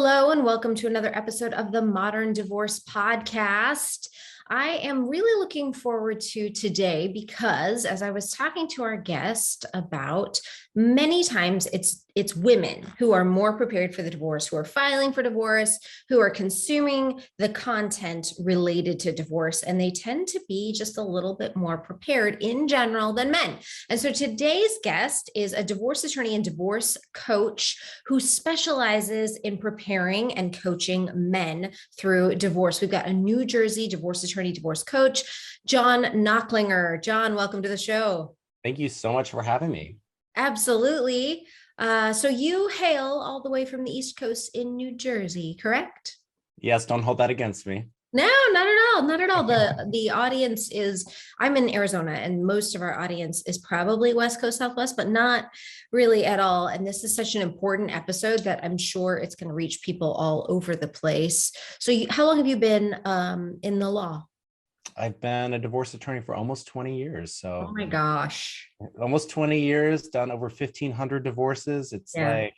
Hello, and welcome to another episode of the Modern Divorce Podcast. I am really looking forward to today because, as I was talking to our guest about, many times it's women who are more prepared for the divorce, who are filing for divorce, who are consuming the content related to divorce, and they tend to be just a little bit more prepared in general than men. And so today's guest is a divorce attorney and divorce coach who specializes in preparing and coaching men through divorce. We've got a New Jersey divorce attorney, divorce coach, John Nachlinger. John, welcome to the show. Thank you so much for having me. Absolutely. So you hail all the way from the East Coast in New Jersey, correct? Yes, don't hold that against me. No, not at all. Not at all. The audience is, I'm in Arizona, and most of our audience is probably West Coast, Southwest, but not really at all. And this is such an important episode that I'm sure it's going to reach people all over the place. So how long have you been in the law? I've been a divorce attorney for almost 20 years. So, oh my gosh, almost 20 years, done over 1,500 divorces. It's like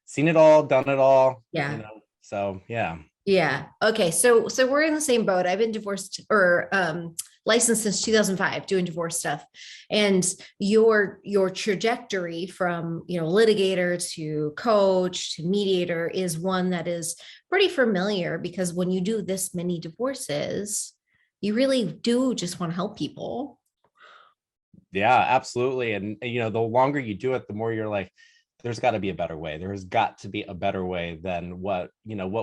seen it all, done it all. Yeah. So yeah. Yeah. Okay. So we're in the same boat. I've been divorced or licensed since 2005 doing divorce stuff. And your trajectory from, litigator to coach to mediator is one that is pretty familiar, because when you do this many divorces, you really do just want to help people. Yeah, absolutely. And the longer you do it, the more you're like, there's got to be a better way. There's got to be a better way than what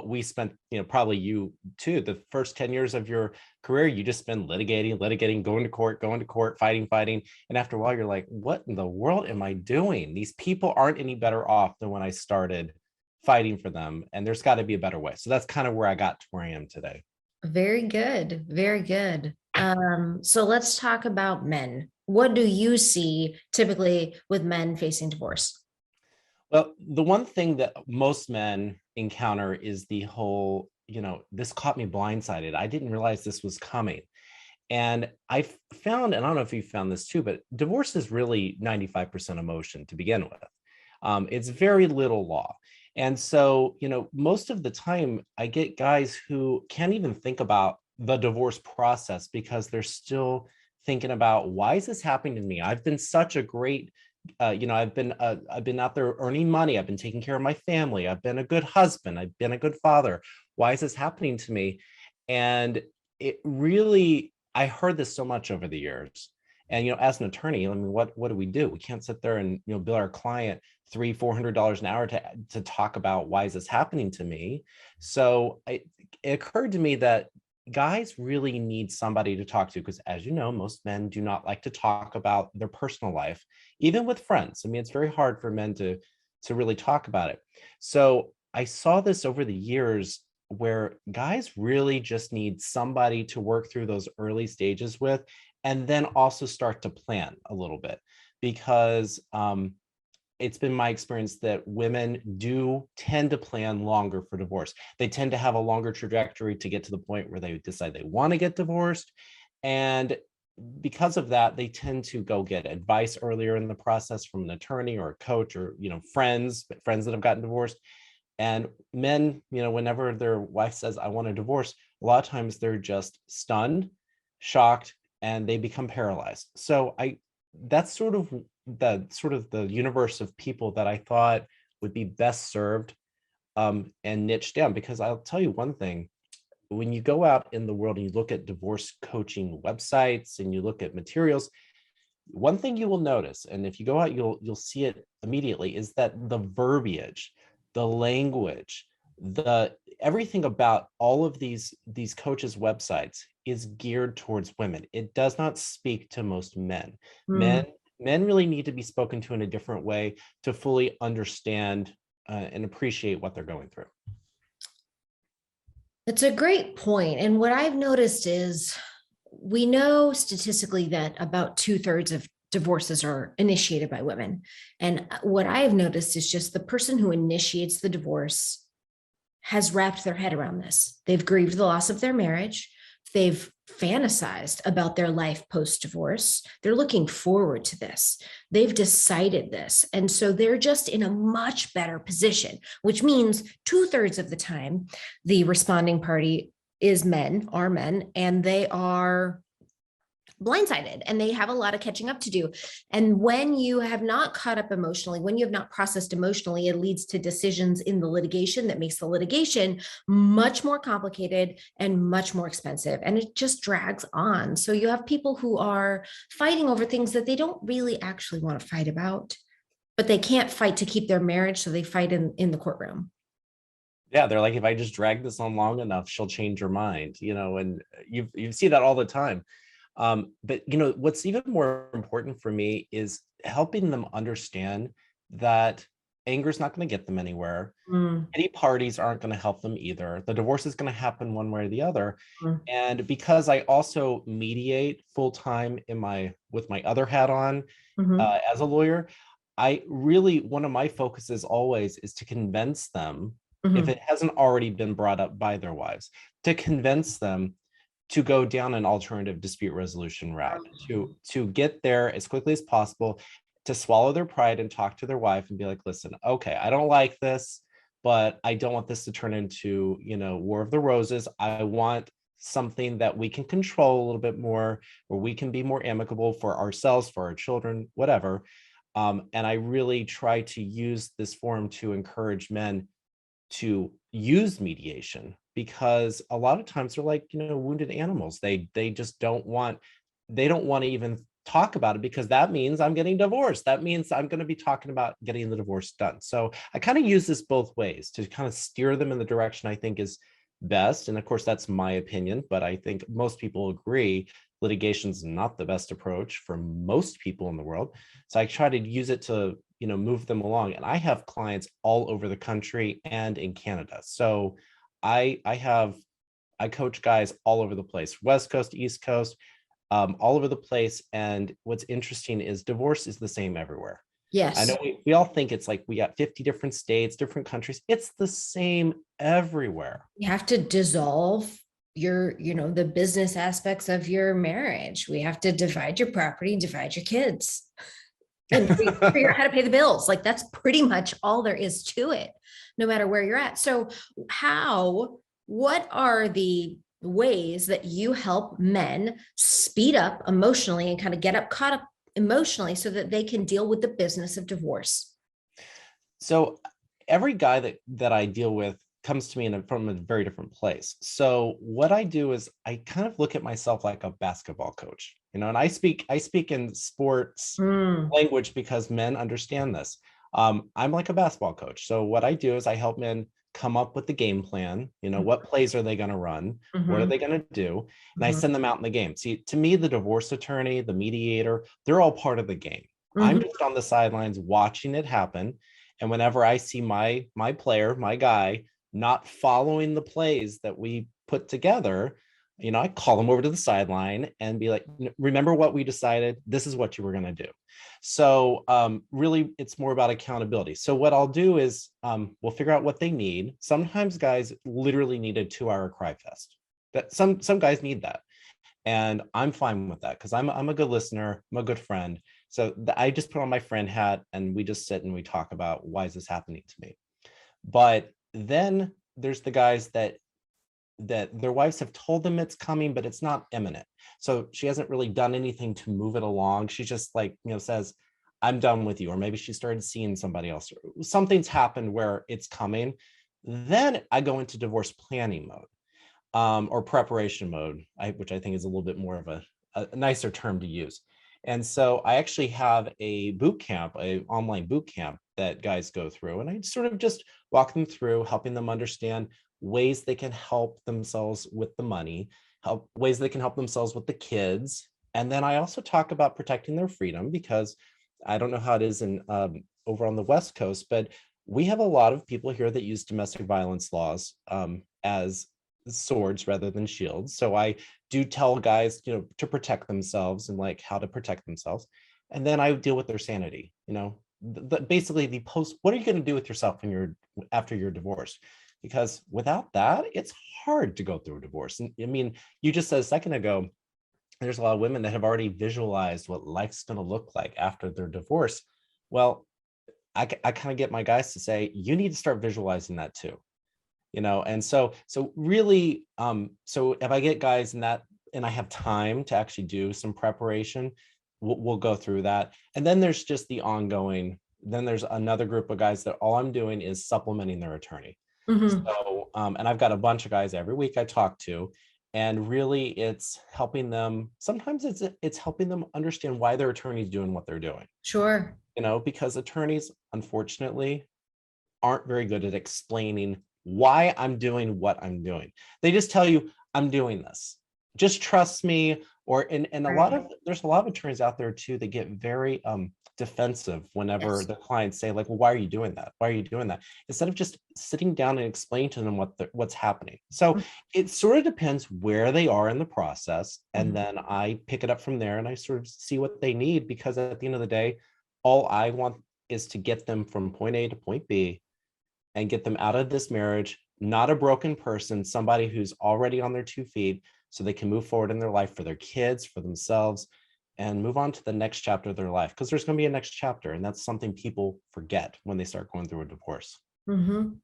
we spent, probably you too, the first 10 years of your career, you just spend litigating, going to court, fighting. And after a while, you're like, what in the world am I doing? These people aren't any better off than when I started fighting for them. And there's got to be a better way. So that's kind of where I got to where I am today. Very good. Very good. So let's talk about men. What do you see typically with men facing divorce? Well, the one thing that most men encounter is the whole, this caught me blindsided. I didn't realize this was coming. And I found, and I don't know if you found this too, but divorce is really 95% emotion to begin with. It's very little law. And so, most of the time I get guys who can't even think about the divorce process because they're still thinking about, why is this happening to me? I've been such a great I've been out there earning money. I've been taking care of my family. I've been a good husband. I've been a good father. Why is this happening to me? And it really, I heard this so much over the years. And, as an attorney, I mean, what do? We can't sit there and, bill our client $300-400 an hour to talk about, why is this happening to me? So it occurred to me that guys really need somebody to talk to, because, as you know, most men do not like to talk about their personal life, even with friends. I mean, it's very hard for men to really talk about it. So I saw this over the years where guys really just need somebody to work through those early stages with, and then also start to plan a little bit, because it's been my experience that women do tend to plan longer for divorce. They tend to have a longer trajectory to get to the point where they decide they want to get divorced. And because of that, they tend to go get advice earlier in the process from an attorney or a coach, or, friends that have gotten divorced. And men, whenever their wife says, I want a divorce, a lot of times they're just stunned, shocked, and they become paralyzed. So that's sort of the universe of people that I thought would be best served and niched down. Because I'll tell you one thing, when you go out in the world and you look at divorce coaching websites and you look at materials, one thing you will notice, and if you go out, you'll see it immediately, is that the verbiage, the language, everything about all of these coaches' websites is geared towards women. It does not speak to most men. Men really need to be spoken to in a different way to fully understand and appreciate what they're going through. It's a great point. And what I've noticed is, we know statistically that about 2/3 of divorces are initiated by women. And what I have noticed is just the person who initiates the divorce has wrapped their head around this. They've grieved the loss of their marriage. they've fantasized about their life post divorce. They're looking forward to this. They've decided this. And so they're just in a much better position, which means 2/3 of the time, the responding party are men, and they are blindsided and they have a lot of catching up to do. And when you have not caught up emotionally, when you have not processed emotionally, it leads to decisions in the litigation that makes the litigation much more complicated and much more expensive. And it just drags on. So you have people who are fighting over things that they don't really actually want to fight about, but they can't fight to keep their marriage. So they fight in the courtroom. Yeah, they're like, if I just drag this on long enough, she'll change her mind, and you see that all the time. But what's even more important for me is helping them understand that anger is not going to get them anywhere. Mm, Any parties aren't going to help them either. The divorce is going to happen one way or the other. mm, And because I also mediate full time with my other hat on mhm, as a lawyer, I really, one of my focuses always is to convince them, if mhm. it hasn't already been brought up by their wives, to convince them to go down an alternative dispute resolution route, to get there as quickly as possible, to swallow their pride and talk to their wife and be like, listen, okay, I don't like this, but I don't want this to turn into, War of the Roses. I want something that we can control a little bit more, where we can be more amicable for ourselves, for our children, whatever. And I really try to use this forum to encourage men to use mediation, because a lot of times they're like, wounded animals. They just don't want to even talk about it, because that means I'm getting divorced. That means I'm going to be talking about getting the divorce done. So I kind of use this both ways to kind of steer them in the direction I think is best. And of course, that's my opinion, but I think most people agree litigation is not the best approach for most people in the world. So I try to use it to, move them along. And I have clients all over the country and in Canada. So I coach guys all over the place, West Coast, East Coast, all over the place. And what's interesting is divorce is the same everywhere. I know Yes. we all think it's like we got 50 different states, different countries. It's the same everywhere. You have to dissolve the business aspects of your marriage. We have to divide your property and divide your kids and figure out how to pay the bills. Like that's pretty much all there is to it, no matter where you're at. So what are the ways that you help men speed up emotionally and kind of get up caught up emotionally so that they can deal with the business of divorce? So every guy that I deal with comes to me from a very different place. So what I do is I kind of look at myself like a basketball coach, and I speak in sports Mm, language because men understand this. I'm like a basketball coach. So what I do is I help men come up with the game plan. What plays are they going to run? What are mhm, they going to do? And I mhm, send them out in the game. See, to me, the divorce attorney, the mediator, they're all part of the game. I'm mhm, just on the sidelines watching it happen. And whenever I see my player, my guy, not following the plays that we put together, I call them over to the sideline and be like, remember what we decided? This is what you were going to do. So really, it's more about accountability. So what I'll do is we'll figure out what they need. Sometimes guys literally need a 2-hour cry fest. That some guys need that. And I'm fine with that because I'm a good listener. I'm a good friend. So I just put on my friend hat and we just sit and we talk about why is this happening to me. But then there's the guys that their wives have told them it's coming, but it's not imminent. So she hasn't really done anything to move it along. She just like, says, I'm done with you. Or maybe she started seeing somebody else. Or something's happened where it's coming. Then I go into divorce planning mode, or preparation mode, which I think is a little bit more of a nicer term to use. And so I actually have a boot camp, a online boot camp that guys go through, and I sort of just walk them through, helping them understand ways they can help themselves with the money, help ways they can help themselves with the kids. And then I also talk about protecting their freedom, because I don't know how it is in over on the West Coast, but we have a lot of people here that use domestic violence laws as swords rather than shields. So I do tell guys, to protect themselves and like how to protect themselves. And then I deal with their sanity, basically the post, what are you going to do with yourself when you're after your divorce? because without that, it's hard to go through a divorce. And I mean, you just said a second ago, there's a lot of women that have already visualized what life's going to look like after their divorce. Well, I kind of get my guys to say, you need to start visualizing that too, and so really, so if I get guys in that and I have time to actually do some preparation, we'll go through that. And then there's just the ongoing, then there's another group of guys that all I'm doing is supplementing their attorney. Mhm. So and I've got a bunch of guys every week I talk to, and really it's helping them. Sometimes it's helping them understand why their attorney's doing what they're doing, Sure. because attorneys unfortunately aren't very good at explaining why I'm doing what I'm doing. They just tell you, I'm doing this. Just trust me. Or and Right. there's a lot of attorneys out there too that get very defensive whenever Yes. the clients say, like, well, why are you doing that? Why are you doing that? Instead of just sitting down and explaining to them what's happening. So it sort of depends where they are in the process. And Mhm. then I pick it up from there and I sort of see what they need, because at the end of the day, all I want is to get them from point A to point B and get them out of this marriage, not a broken person, somebody who's already on their 2 feet, so they can move forward in their life for their kids, for themselves, and move on to the next chapter of their life. Because there's going to be a next chapter. And that's something people forget when they start going through a divorce. Mhm.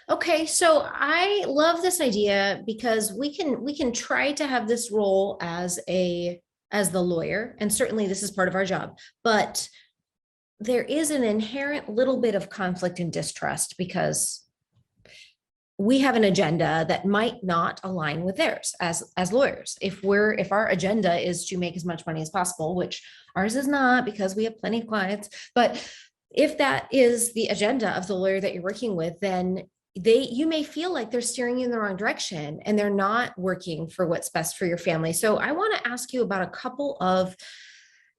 Okay, so I love this idea because we can try to have this role as the lawyer, and certainly this is part of our job, but there is an inherent little bit of conflict and distrust because we have an agenda that might not align with theirs as lawyers. If our agenda is to make as much money as possible, which ours is not because we have plenty of clients, but if that is the agenda of the lawyer that you're working with, then you may feel like they're steering you in the wrong direction and they're not working for what's best for your family. So I want to ask you about a couple of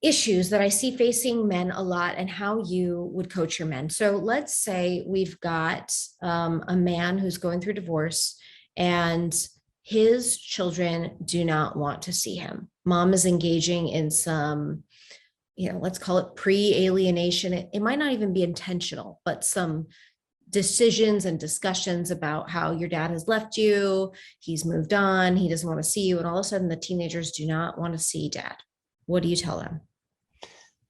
issues that I see facing men a lot and how you would coach your men. So let's say we've got a man who's going through divorce and his children do not want to see him. Mom is engaging in some, let's call it pre-alienation. It might not even be intentional, but some decisions and discussions about how your dad has left you, he's moved on, he doesn't want to see you, and all of a sudden the teenagers do not want to see dad. What do you tell them?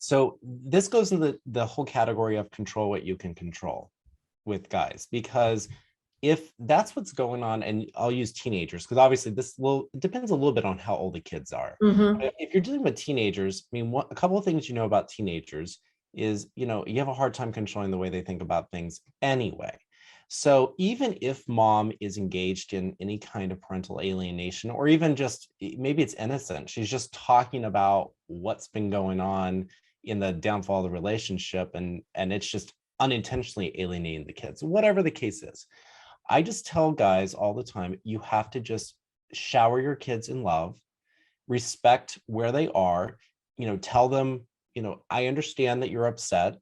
So this goes in the whole category of control what you can control with guys, because if that's what's going on, and I'll use teenagers because obviously it depends a little bit on how old the kids are. Mm-hmm. But if you're dealing with teenagers, I mean, a couple of things about teenagers is, you have a hard time controlling the way they think about things anyway. So even if mom is engaged in any kind of parental alienation, or even just maybe it's innocent, she's just talking about what's been going on in the downfall of the relationship, and it's just unintentionally alienating the kids, whatever the case is. I just tell guys all the time, you have to just shower your kids in love, respect where they are, tell them, I understand that you're upset.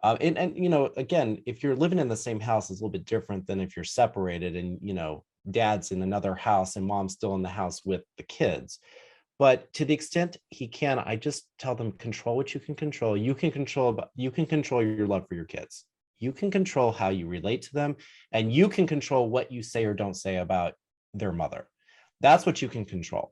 And again, if you're living in the same house, it's a little bit different than if you're separated and, dad's in another house and mom's still in the house with the kids. But to the extent he can, I just tell them, control what you can control. You can control your love for your kids. You can control how you relate to them, and you can control what you say or don't say about their mother. That's what you can control.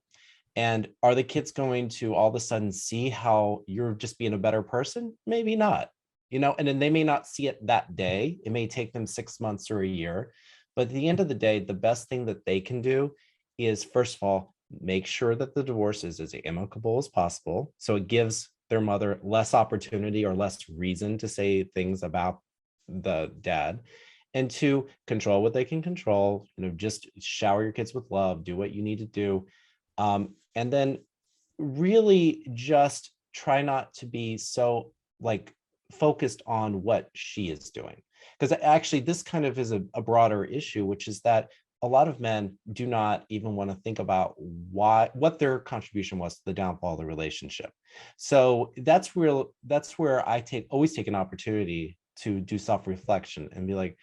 And are the kids going to all of a sudden see how you're just being a better person? Maybe not, and then they may not see it that day. It may take them 6 months or a year. But at the end of the day, the best thing that they can do is, first of all, make sure that the divorce is as amicable as possible. So it gives their mother less opportunity or less reason to say things about the dad. And two, control what they can control, just shower your kids with love, do what you need to do. And then really just try not to be so like focused on what she is doing. Because actually, this kind of is a broader issue, which is that a lot of men do not even want to think about what their contribution was to the downfall of the relationship. So that's where I always take an opportunity to do self-reflection and be like,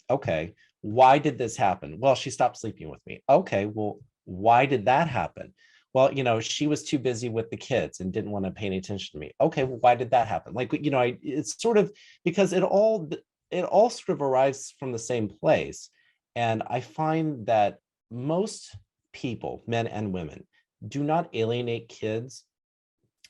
okay, why did this happen? Well, she stopped sleeping with me. Okay, well, why did that happen? Well, she was too busy with the kids and didn't want to pay any attention to me. Okay, well, why did that happen? Like, it's sort of because it all sort of arrives from the same place. And I find that most people, men and women, do not alienate kids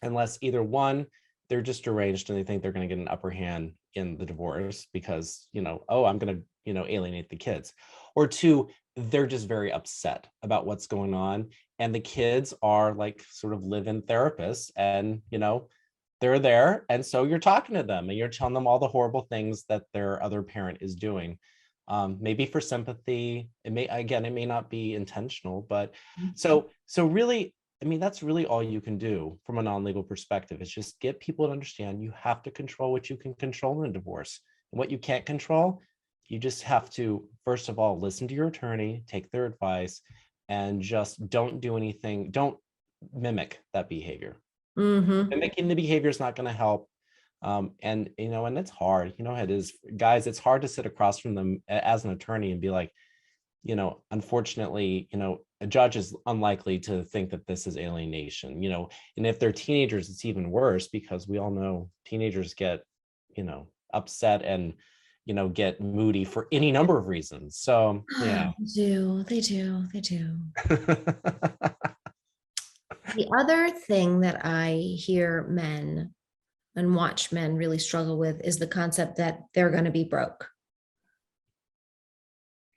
unless either one, they're just deranged and they think they're going to get an upper hand in the divorce because, oh, I'm going to, alienate the kids. Or two, they're just very upset about what's going on. And the kids are like sort of live-in therapists and, they're there. And so you're talking to them and you're telling them all the horrible things that their other parent is doing. Maybe for sympathy. It may not be intentional, but so really, I mean, that's really all you can do from a non-legal perspective is just get people to understand you have to control what you can control in a divorce. And what you can't control, you just have to, first of all, listen to your attorney, take their advice, and just don't do anything. Don't mimic that behavior. Mm-hmm. Mimicking the behavior is not going to help. And it's hard, it is, guys, it's hard to sit across from them as an attorney and be like, unfortunately, a judge is unlikely to think that this is alienation, and if they're teenagers, it's even worse because we all know teenagers get, upset and, get moody for any number of reasons. So, yeah. They do. The other thing that I hear men and watch men really struggle with is the concept that they're going to be broke.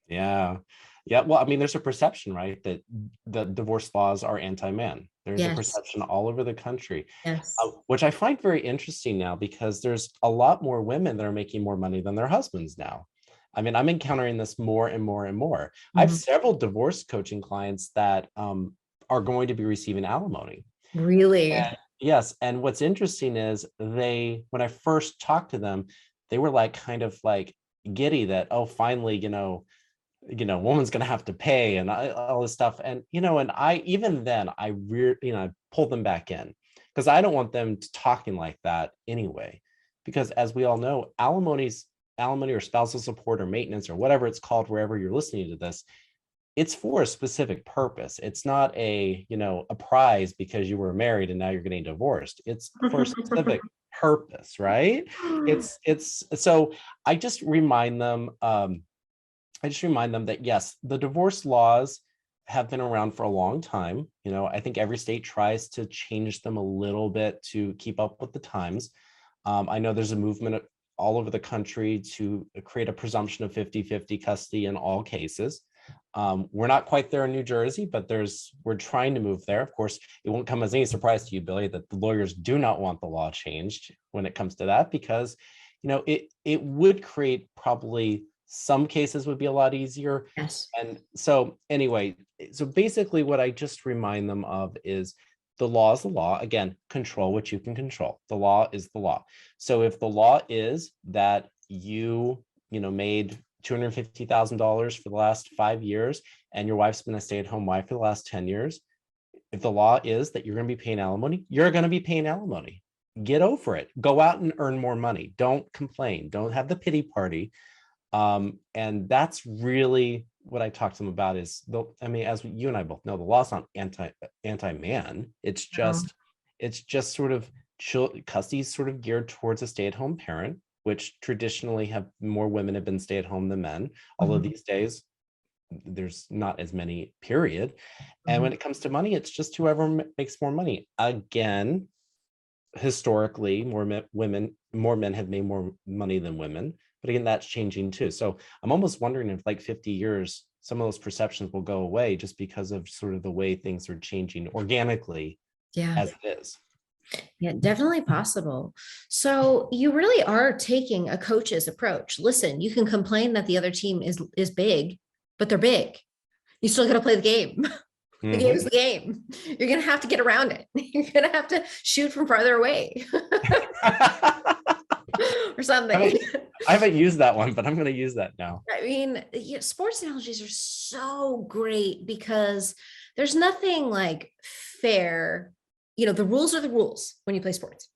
Yeah. Yeah. Well, I mean, there's a perception, right, that the divorce laws are anti-man. There's a Yes. perception all over the country, Yes. which I find very interesting now because there's a lot more women that are making more money than their husbands now. I mean, I'm encountering this more and more and more. I have Mhm. several divorce coaching clients that are going to be receiving alimony. Really? And yes. And what's interesting is when I first talked to them, they were like kind of like giddy that, oh, finally, woman's going to have to pay and all this stuff. And, and I, even then I pulled them back in because I don't want them talking like that anyway, because as we all know, alimony or spousal support or maintenance or whatever it's called, wherever you're listening to this, it's for a specific purpose. It's not a prize because you were married and now you're getting divorced. It's for a specific purpose, right? It's so I just remind them, that yes, the divorce laws have been around for a long time. I think every state tries to change them a little bit to keep up with the times. I know there's a movement all over the country to create a presumption of 50-50 custody in all cases. We're not quite there in New Jersey, but we're trying to move there. Of course, it won't come as any surprise to you, Billie, that the lawyers do not want the law changed when it comes to that, because it would create, probably some cases would be a lot easier. Yes. And so anyway, so basically what I just remind them of is the law is the law. Again, control what you can control. The law is the law. So if the law is that made $250,000 for the last 5 years and your wife's been a stay-at-home wife for the last 10 years, if the law is that you're going to be paying alimony, you're going to be paying alimony. Get over it. Go out and earn more money. Don't complain. Don't have the pity party. And that's really what I talk to them about is, as you and I both know, the law's not anti-man. It's just sort of custody is sort of geared towards a stay-at-home parent, which traditionally more women have been stay-at-home than men. Although these days there's not as many, period. And when it comes to money, it's just whoever makes more money. Again, historically, more men have made more money than women. But again, that's changing too. So I'm almost wondering if like 50 years, some of those perceptions will go away just because of sort of the way things are changing organically as it is. Yeah, definitely possible. So you really are taking a coach's approach. Listen, you can complain that the other team is big, but they're big. You still got to play the game. The game is the game. You're going to have to get around it. You're going to have to shoot from farther away or something. I haven't used that one, but I'm going to use that now. I mean, sports analogies are so great because there's nothing like fair. The rules are the rules when you play sports.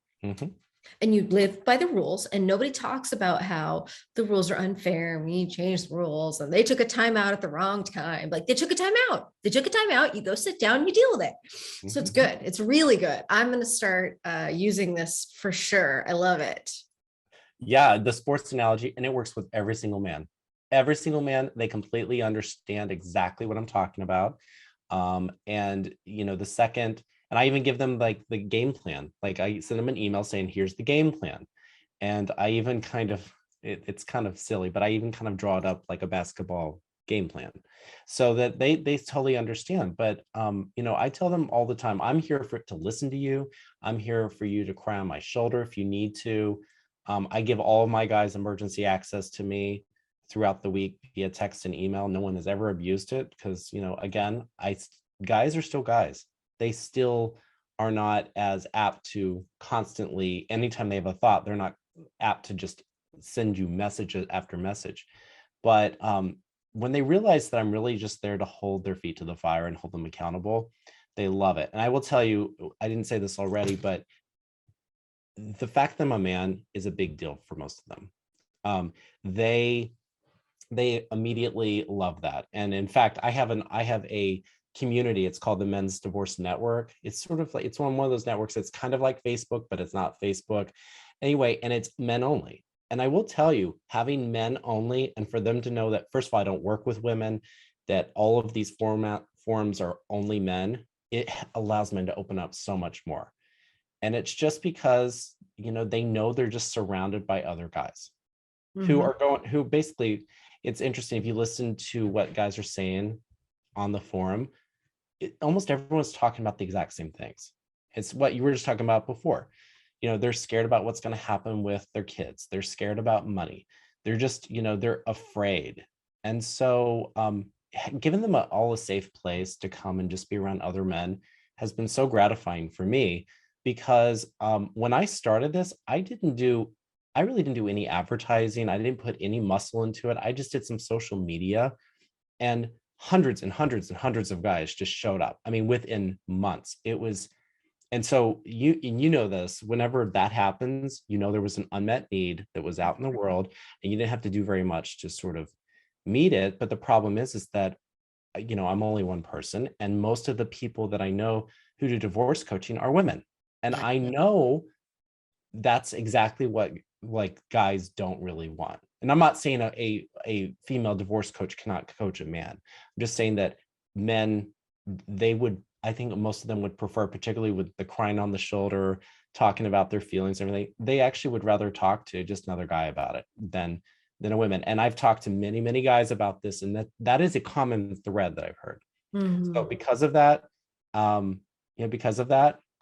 And you live by the rules, and nobody talks about how the rules are unfair and we changed the rules and they took a timeout at the wrong time. Like they took a timeout. You go sit down, you deal with it. So it's good. It's really good. I'm going to start using this for sure. I love it. Yeah, the sports analogy, and it works with every single man. every single man, they completely understand exactly what I'm talking about. And the second, and I even give them like the game plan. Like I send them an email saying, here's the game plan. And I even kind of, it's kind of silly, but I even kind of draw it up like a basketball game plan so that they totally understand. But I tell them all the time, I'm here to listen to you. I'm here for you to cry on my shoulder if you need to. I give all of my guys emergency access to me throughout the week via text and email. No one has ever abused it because, again, guys are still guys. They still are not as apt to constantly, anytime they have a thought, they're not apt to just send you message after message. But when they realize that I'm really just there to hold their feet to the fire and hold them accountable, they love it. And I will tell you, I didn't say this already, but the fact that I'm a man is a big deal for most of them. They immediately love that. And in fact, I have a community. It's called the Men's Divorce Network. It's sort of like, it's one of those networks that's kind of like Facebook, but it's not Facebook. Anyway, and it's men only. And I will tell you, having men only, and for them to know that, first of all, I don't work with women, that all of these forums are only men, it allows men to open up so much more. And it's just because, they know they're just surrounded by other guys who basically, it's interesting if you listen to what guys are saying on the forum, almost everyone's talking about the exact same things. It's what you were just talking about before. They're scared about what's going to happen with their kids. They're scared about money. They're just, they're afraid. And so giving them all a safe place to come and just be around other men has been so gratifying for me because when I started this, I really didn't do any advertising. I didn't put any muscle into it. I just did some social media, and hundreds and hundreds and hundreds of guys just showed up. I mean, within months. And so you know this, whenever that happens, there was an unmet need that was out in the world, and you didn't have to do very much to sort of meet it. But the problem is that, I'm only one person, and most of the people that I know who do divorce coaching are women. And I know that's exactly what like guys don't really want. And I'm not saying a female divorce coach cannot coach a man. I'm just saying that men, I think most of them would prefer, particularly with the crying on the shoulder, talking about their feelings and everything, they actually would rather talk to just another guy about it than a woman. And I've talked to many, many guys about this, and that is a common thread that I've heard. So because of that,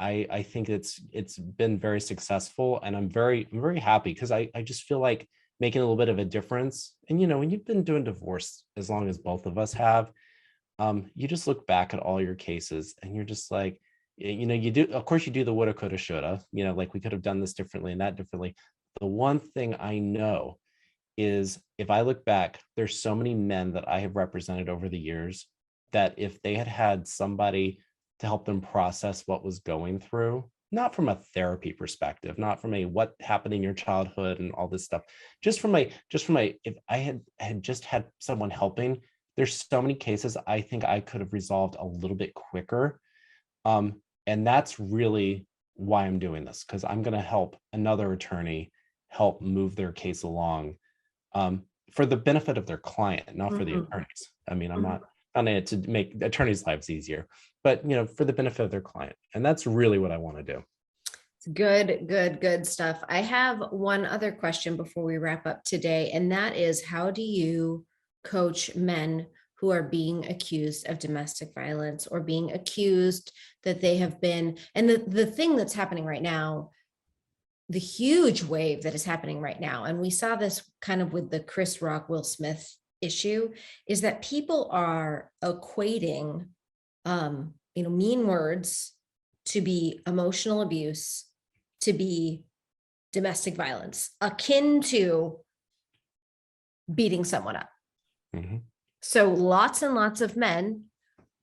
I think it's been very successful, and I'm very happy because I just feel like making a little bit of a difference. And when you've been doing divorce as long as both of us have, you just look back at all your cases and you're just like, you do, of course you do the woulda, coulda, shoulda, like we could have done this differently and that differently. The one thing I know is if I look back, there's so many men that I have represented over the years that if they had somebody to help them process what was going through, not from a therapy perspective, not from a what happened in your childhood and all this stuff, just from a if I had just had someone helping, there's so many cases I think I could have resolved a little bit quicker. And that's really why I'm doing this, because I'm going to help another attorney help move their case along, for the benefit of their client, not for the attorneys. I mean, I'm not on it to make attorneys' lives easier, but for the benefit of their client. And that's really what I want to do. Good stuff. I have one other question before we wrap up today, and that is, how do you coach men who are being accused of domestic violence or being accused that they have been, and the thing that's happening right now, the huge wave that is happening right now, and we saw this kind of with the Chris Rock, Will Smith issue, is that people are equating, mean words to be emotional abuse, to be domestic violence, akin to beating someone up. So lots and lots of men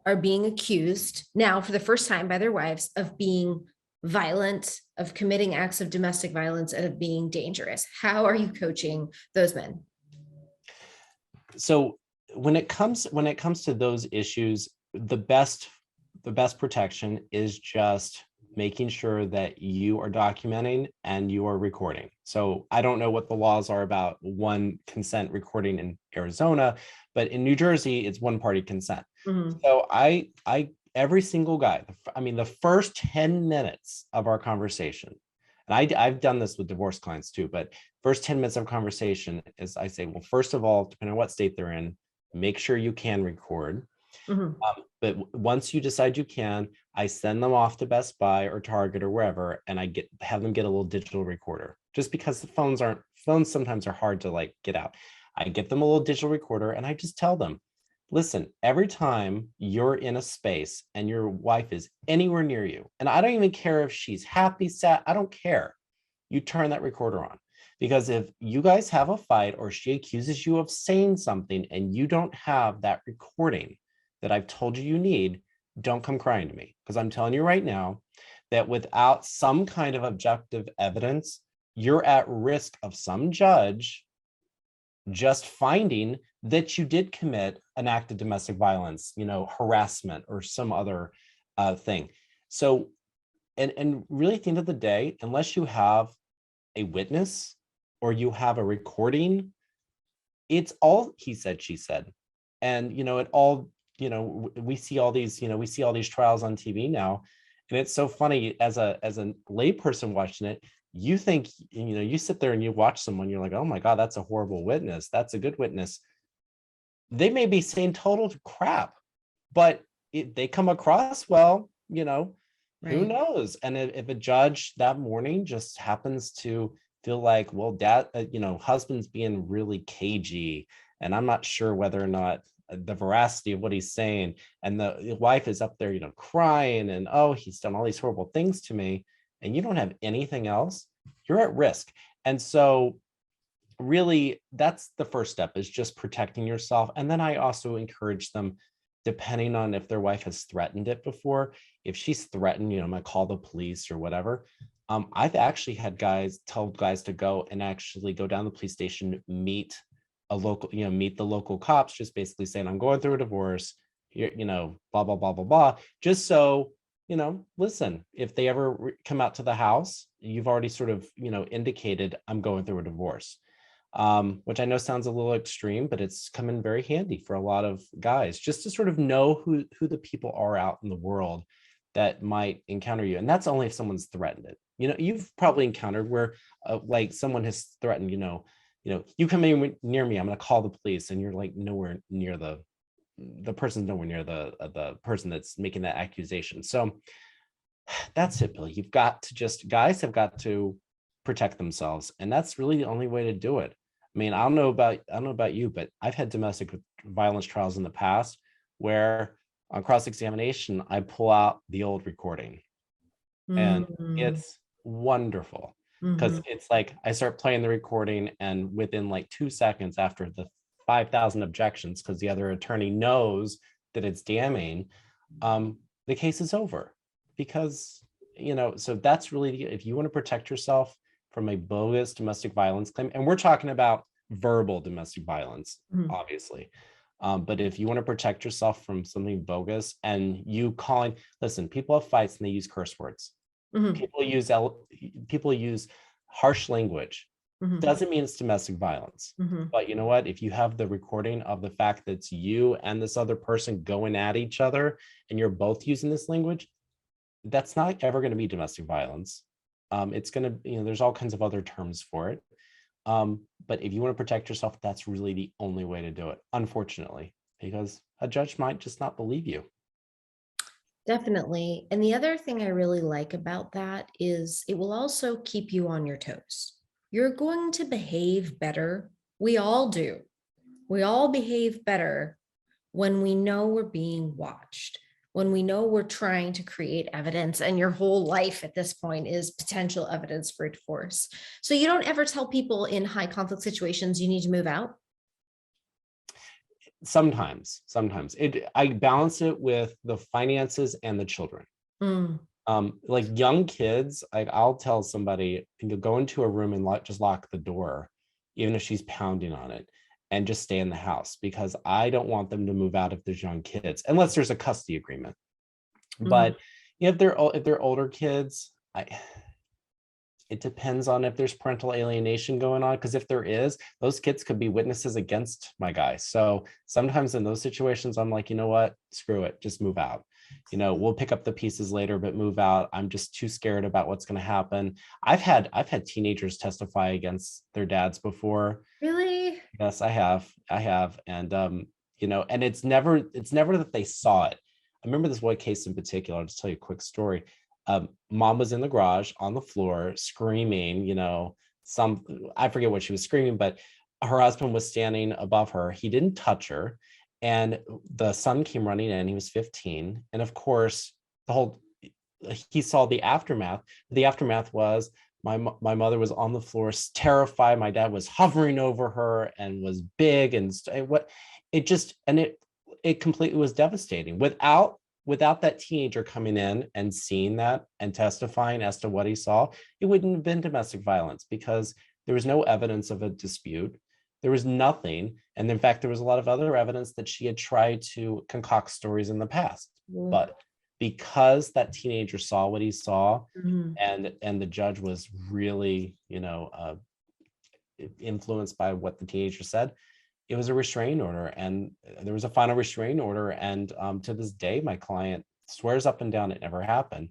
are being accused now for the first time by their wives of being violent, of committing acts of domestic violence, and of being dangerous. How are you coaching those men? So when it comes to those issues, the best protection is just making sure that you are documenting and you are recording. So I don't know what the laws are about one consent recording in Arizona, but in New Jersey, it's one party consent. Mhm. So every single guy, I mean, the first 10 minutes of our conversation, and I've done this with divorce clients too, but first 10 minutes of conversation is I say, well, first of all, depending on what state they're in, make sure you can record. Mhm. But once you decide you can, I send them off to Best Buy or Target or wherever, and I have them get a little digital recorder, just because the phones sometimes are hard to like get out. I get them a little digital recorder and I just tell them, listen, every time you're in a space and your wife is anywhere near you, and I don't even care if she's happy, sad, I don't care. You turn that recorder on. Because if you guys have a fight or she accuses you of saying something and you don't have that recording that I've told you need, don't come crying to me. Because I'm telling you right now that without some kind of objective evidence, you're at risk of some judge just finding that you did commit an act of domestic violence, harassment or some other thing. So, and really at the end of the day, unless you have a witness or you have a recording, it's all he said, she said. And, it all, we see all these, we see all these trials on TV now. And it's so funny as a layperson watching it, you think, you sit there and you watch someone, you're like, oh my God, that's a horrible witness. That's a good witness. They may be saying total crap, but they come across well, who Right. knows? And if a judge that morning just happens to feel like, well, dad, husband's being really cagey, and I'm not sure whether or not the veracity of what he's saying, and the wife is up there, crying, and oh, he's done all these horrible things to me, and you don't have anything else, you're at risk. And so really that's the first step, is just protecting yourself. And then I also encourage them, depending on if their wife has threatened it before, if she's threatened, I'm gonna call the police or whatever. I've actually had guys tell guys to go and actually go down to the police station, meet meet the local cops, just basically saying, I'm going through a divorce, blah, blah, blah, blah, blah. Just so, listen, if they ever come out to the house, you've already sort of, indicated I'm going through a divorce. Which I know sounds a little extreme, but it's come in very handy for a lot of guys, just to sort of know who the people are out in the world that might encounter you. And that's only if someone's threatened it. You've probably encountered where like someone has threatened, you come in near me, I'm going to call the police, and you're like nowhere near the person's nowhere near the person that's making that accusation. So that's it, Billy. Guys have got to protect themselves, and that's really the only way to do it. I mean, I don't know about you, but I've had domestic violence trials in the past where on cross-examination, I pull out the old recording, and Mhm. it's wonderful because Mhm. it's like I start playing the recording, and within like 2 seconds after the 5,000 objections, because the other attorney knows that it's damning, the case is over. Because, so that's really, if you want to protect yourself from a bogus domestic violence claim, and we're talking about verbal domestic violence, Mhm. obviously. But if you want to protect yourself from something bogus, and listen, people have fights and they use curse words. Mhm. People use harsh language. Mhm. Doesn't mean it's domestic violence. Mhm. But you know what? If you have the recording of the fact that it's you and this other person going at each other, and you're both using this language, that's not ever going to be domestic violence. It's going to, there's all kinds of other terms for it. But if you want to protect yourself, that's really the only way to do it, unfortunately, because a judge might just not believe you. Definitely. And the other thing I really like about that is it will also keep you on your toes. You're going to behave better. We all do. We all behave better when we know we're being watched, when we know we're trying to create evidence, and your whole life at this point is potential evidence for divorce. So you don't ever tell people in high conflict situations you need to move out. Sometimes I balance it with the finances and the children. Mm. Like young kids, like I'll tell somebody, you go into a room and just lock the door, even if she's pounding on it, and just stay in the house, because I don't want them to move out if there's young kids, unless there's a custody agreement. Mhm. But Yeah, if they're older kids, it depends on if there's parental alienation going on. Because if there is, those kids could be witnesses against my guy. So sometimes in those situations, I'm like, you know what? Screw it. Just move out. We'll pick up the pieces later, but move out. I'm just too scared about what's going to happen. I've had teenagers testify against their dads before. Really? Yes, I have. And and it's never that they saw it. I remember this one case in particular. I'll just tell you a quick story. Mom was in the garage on the floor screaming, I forget what she was screaming, but her husband was standing above her. He didn't touch her. And the son came running in. He was 15. And of course, he saw the aftermath. The aftermath was my mother was on the floor, terrified. My dad was hovering over her and was big, and it completely was devastating. Without that teenager coming in and seeing that and testifying as to what he saw, it wouldn't have been domestic violence, because there was no evidence of a dispute. There was nothing. And in fact, there was a lot of other evidence that she had tried to concoct stories in the past. Mm. But because that teenager saw what he saw, Mhm. and the judge was really, influenced by what the teenager said, it was a restraining order, and there was a final restraining order. And to this day, my client swears up and down it never happened.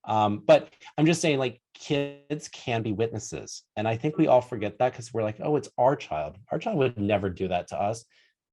But I'm just saying, like, kids can be witnesses. And I think we all forget that, because we're like, oh, it's our child. Our child would never do that to us.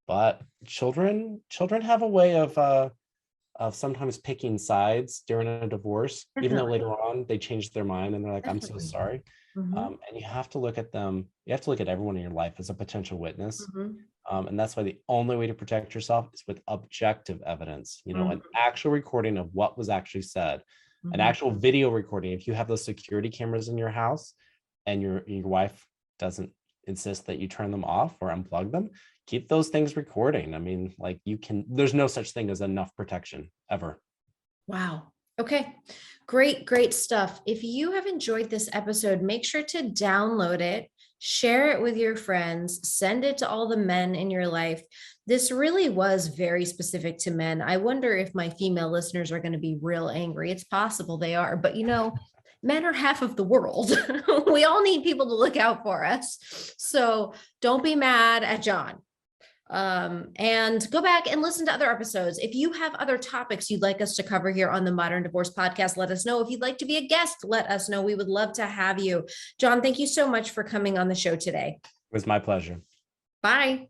But children have a way of sometimes picking sides during a divorce, even though Definitely. later on they change their mind and they're like, I'm so Definitely. sorry. Mhm. And you have to look at them, you have to look at everyone in your life as a potential witness. Mhm. And that's why the only way to protect yourself is with objective evidence, an Mhm. actual recording of what was actually said, an Mhm. actual video recording. If you have those security cameras in your house and your wife doesn't insist that you turn them off or unplug them, keep those things recording. I mean, like, there's no such thing as enough protection ever. Wow. Okay. Great, great stuff. If you have enjoyed this episode, make sure to download it, share it with your friends, send it to all the men in your life. This really was very specific to men. I wonder if my female listeners are going to be real angry. It's possible they are, but men are half of the world. We all need people to look out for us. So don't be mad at John. And go back and listen to other episodes. If you have other topics you'd like us to cover here on the Modern Divorce Podcast, let us know. If you'd like to be a guest, let us know. We would love to have you. John, thank you so much for coming on the show today. It was my pleasure. Bye.